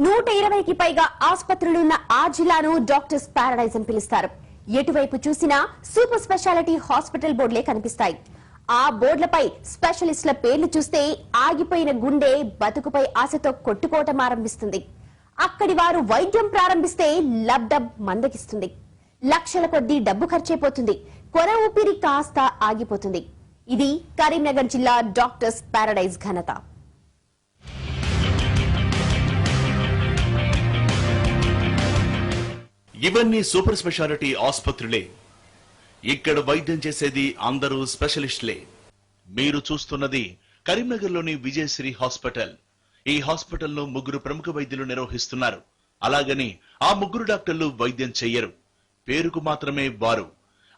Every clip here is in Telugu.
120కి పైగా ఆసుపత్రులున్న ఆ జిల్లాను డాక్టర్స్ పారడైజ్ అని పిలుస్తారు. ఎటువైపు చూసినా సూపర్ స్పెషాలిటీ హాస్పిటల్ బోర్డులే కనిపిస్తాయి. ఆ బోర్డులపై స్పెషలిస్టుల పేర్లు చూస్తే ఆగిపోయిన గుండె బతుకుపై ఆశతో కొట్టుకోవటం ఆరంభిస్తుంది. అక్కడి వారు వైద్యం ప్రారంభిస్తే లబ్డబ్ మందగిస్తుంది. లక్షల కొద్దీ డబ్బు ఖర్చైపోతుంది. కొర ఊపిరి కాస్త ఆగిపోతుంది. ఇది కరీంనగర్ జిల్లా డాక్టర్స్ పారడైజ్ ఘనత. ఇవన్నీ సూపర్ స్పెషాలిటీ ఆసుపత్రులే. ఇక్కడ వైద్యం చేసేది అందరూ స్పెషలిస్టులే. మీరు చూస్తున్నది కరీంనగర్లోని విజయశ్రీ హాస్పిటల్. ఈ హాస్పిటల్లో 3 ప్రముఖ వైద్యులు నిర్వహిస్తున్నారు. అలాగని ఆ 3 డాక్టర్లు వైద్యం చెయ్యరు. పేరుకు మాత్రమే వారు.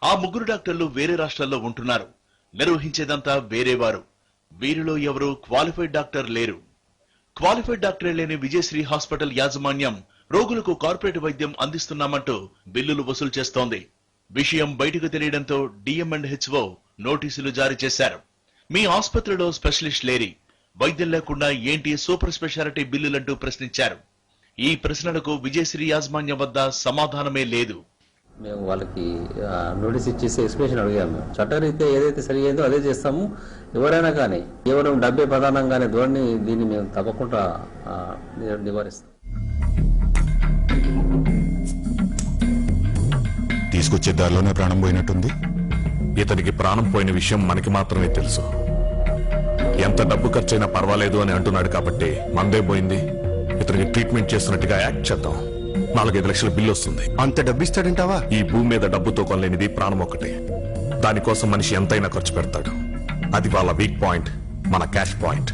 ఆ 3 డాక్టర్లు వేరే రాష్ట్రాల్లో ఉంటున్నారు. నిర్వహించేదంతా వేరేవారు. వీరిలో ఎవరు క్వాలిఫైడ్ డాక్టర్ లేరు. క్వాలిఫైడ్ డాక్టరే లేని విజయశ్రీ హాస్పిటల్ యాజమాన్యం రోగులకు కార్పొరేట్ వైద్యం అందిస్తున్నామంటూ బిల్లులు వసూలు చేస్తోంది. విషయం బయటకు తెలియడంతో డిఎంఎండ్హెచ్ఓ నోటీసులు జారీ చేశారు. మీ ఆసుపత్రిలో స్పెషలిస్ట్ లేరి, వైద్యం లేకుండా ఏంటి సూపర్ స్పెషాలిటీ బిల్లులంటూ ప్రశ్నించారు. ఈ ప్రశ్నలకు విజయశ్రీ యాజమాన్యం వద్ద సమాధానమే లేదు. మేము వాళ్ళకి నోటీస్ ఇచ్చేసి ఎక్స్ప్లెనేషన్ అడిగాము. చట్టరీత్యా ఏదైతే సరి అయిందో అదే చేస్తాము. ఎవరైనా కానీ కేవలం డబ్బే ప్రధానంగానే ధోరణి దీన్ని మేము తప్పకుండా నివారిస్తాం. తీసుకొచ్చే దారిలోనే ప్రాణం పోయినట్టుంది. ఇతనికి ప్రాణం పోయిన విషయం మనకి మాత్రమే తెలుసు. ఎంత డబ్బు ఖర్చైనా పర్వాలేదు అని అంటున్నాడు కాబట్టి మందే పోయింది. ఇతనికి ట్రీట్మెంట్ చేస్తున్నట్టుగా యాక్ట్ చేద్దాం. 4-5 లక్షల బిల్లు వస్తుంది. అంత డబ్బు ఇస్తాడంటావా? ఈ భూమి మీద డబ్బుతో కొనలేనిది ప్రాణం ఒక్కటే. దానికోసం మనిషి ఎంతైనా ఖర్చు పెడతాడు. అది వాళ్ళ వీక్ పాయింట్, మన క్యాష్ పాయింట్.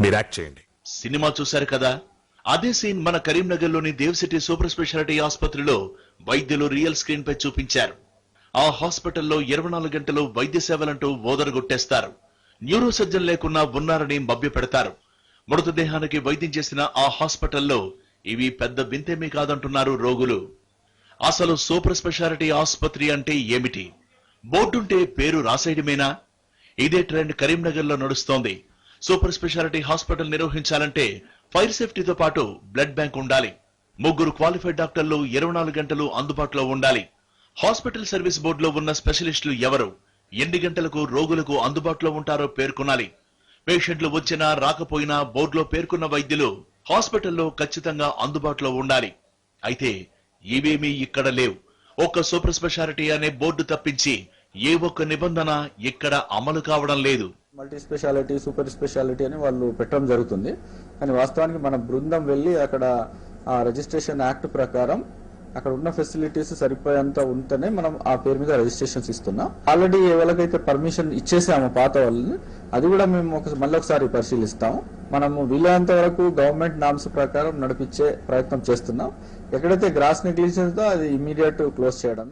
మీరు యాక్ట్ చేయండి. సినిమా చూశారు కదా, అదే సీన్ మన కరీంనగర్లోని దేవసిటీ సూపర్ స్పెషాలిటీ ఆసుపత్రిలో వైద్యులు రియల్ స్క్రీన్ పై చూపించారు. ఆ హాస్పిటల్లో 24 గంటలు వైద్య సేవలంటూ ఓదరగొట్టేస్తారు. న్యూరో సర్జన్ లేకున్నా ఉన్నారని మభ్య పెడతారు. మృతదేహానికి వైద్యం చేసిన ఆ హాస్పిటల్లో ఇవి పెద్ద వింతేమీ కాదంటున్నారు రోగులు. అసలు సూపర్ స్పెషాలిటీ ఆసుపత్రి అంటే ఏమిటి? బోర్డుంటే పేరు రాసేయడమేనా? ఇదే ట్రెండ్ కరీంనగర్లో నడుస్తోంది. సూపర్ స్పెషాలిటీ హాస్పిటల్ నిర్వహించాలంటే ఫైర్ సేఫ్టీతో పాటు బ్లడ్ బ్యాంక్ ఉండాలి. 3 క్వాలిఫైడ్ డాక్టర్లు 24 గంటలు అందుబాటులో ఉండాలి. హాస్పిటల్ సర్వీస్ బోర్డులో ఉన్న స్పెషలిస్టులు ఎవరు, ఎన్ని గంటలకు రోగులకు అందుబాటులో ఉంటారో పేర్కొనాలి. పేషెంట్లు వచ్చినా రాకపోయినా బోర్డులో పేర్కొన్న వైద్యులు హాస్పిటల్లో ఖచ్చితంగా అందుబాటులో ఉండాలి. అయితే ఇవేమీ ఇక్కడ లేవు. ఒక్క సూపర్ స్పెషాలిటీ అనే బోర్డు తప్పించి ఏ ఒక్క నిబంధన ఇక్కడ అమలు కావడం లేదు. మల్టీ స్పెషాలిటీ, సూపర్ స్పెషాలిటీ అని వాళ్ళు పెట్టడం జరుగుతుంది. కానీ వాస్తవానికి మన బృందం వెళ్లి అక్కడ ఆ రిజిస్ట్రేషన్ యాక్ట్ ప్రకారం అక్కడ ఉన్న ఫెసిలిటీస్ సరిపోయేంత ఉంటేనే మనం ఆ పేరు మీద రిజిస్ట్రేషన్స్ ఇస్తున్నాం. ఆల్రెడీ ఎవరికైతే పర్మిషన్ ఇచ్చేసాము పాత వాళ్ళని, అది కూడా మేము మళ్ళీ ఒకసారి పరిశీలిస్తాము. మనము వీలైనంత వరకు గవర్నమెంట్ నామ్స్ ప్రకారం నడిపించే ప్రయత్నం చేస్తున్నాం. ఎక్కడైతే గ్రాస్ నెగ్లిజెన్స్ దో అది ఇమీడియట్ క్లోజ్ చేయడం.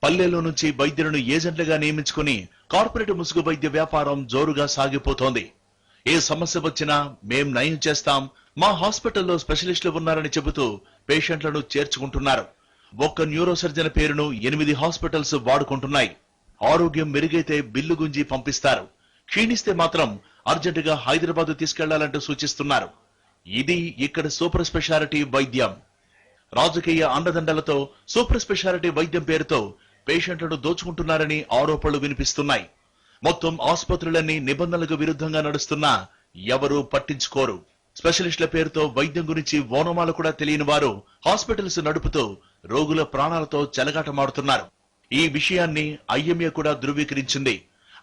పల్లెల్లో నుంచి వైద్యులను ఏజెంట్లుగా నియమించుకుని కార్పొరేట్ ముసుగు వైద్య వ్యాపారం జోరుగా సాగిపోతోంది. ఏ సమస్య వచ్చినా మేం నయం చేస్తాం, మా హాస్పిటల్లో స్పెషలిస్టులు ఉన్నారని చెబుతూ పేషెంట్లను చేర్చుకుంటున్నారు. ఒక్క న్యూరో సర్జన్ పేరును 8 హాస్పిటల్స్ వాడుకుంటున్నాయి. ఆరోగ్యం మెరుగైతే బిల్లు గుంజి పంపిస్తారు. క్షీణిస్తే మాత్రం అర్జెంటుగా హైదరాబాద్ తీసుకెళ్లాలంటూ సూచిస్తున్నారు. ఇది ఇక్కడ సూపర్ స్పెషాలిటీ వైద్యం. రాజకీయ అండదండలతో సూపర్ స్పెషాలిటీ వైద్యం పేరుతో పేషెంట్లను దోచుకుంటున్నారని ఆరోపణలు వినిపిస్తున్నాయి. మొత్తం ఆసుపత్రులన్నీ నిబంధనలకు విరుద్ధంగా నడుస్తున్నా ఎవరూ పట్టించుకోరు. స్పెషలిస్టుల పేరుతో వైద్యం గురించి ఓనమాలు కూడా తెలియని వారు హాస్పిటల్స్ నడుపుతూ రోగుల ప్రాణాలతో చెలగాటమాడుతున్నారు. ఈ విషయాన్ని ఐఎంఏ కూడా ధృవీకరించింది.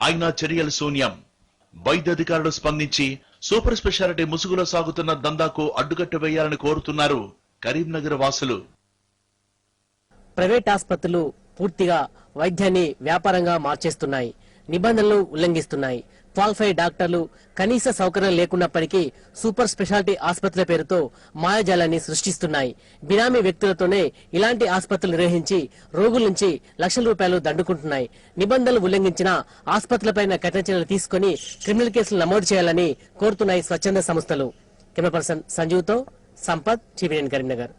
అయినా చర్యలు శూన్యం. వైద్యాధికారులు స్పందించి సూపర్ స్పెషాలిటీ ముసుగులో సాగుతున్న దందాకు అడ్డుకట్ట వేయాలని కోరుతున్నారు కరీంనగర్ వాసులు. ప్రైవేట్ ఆసుపత్రులు పూర్తిగా వైద్యాన్ని వ్యాపారంగా మార్చేస్తున్నాయి. నిబంధనలు ఉల్లంఘిస్తున్నాయి. క్వాలిఫైడ్ డాక్టర్లు కనీస సౌకర్యం లేకున్నప్పటికీ సూపర్ స్పెషాలిటీ ఆసుపత్రుల పేరుతో మాయాజాలాన్ని సృష్టిస్తున్నాయి. బినామీ వ్యక్తులతోనే ఇలాంటి ఆసుపత్రులు నిర్వహించి రోగుల నుంచి లక్షల రూపాయలు దండుకుంటున్నాయి. నిబంధనలు ఉల్లంఘించిన ఆసుపత్రులపైన కఠిన చర్యలు తీసుకుని క్రిమినల్ కేసులు నమోదు చేయాలని కోరుతున్నాయి స్వచ్ఛంద సంస్థలు. కెమెరా పర్సన్ సంజీవ్తో సంపత్, టీవీ9 కరీంనగర్.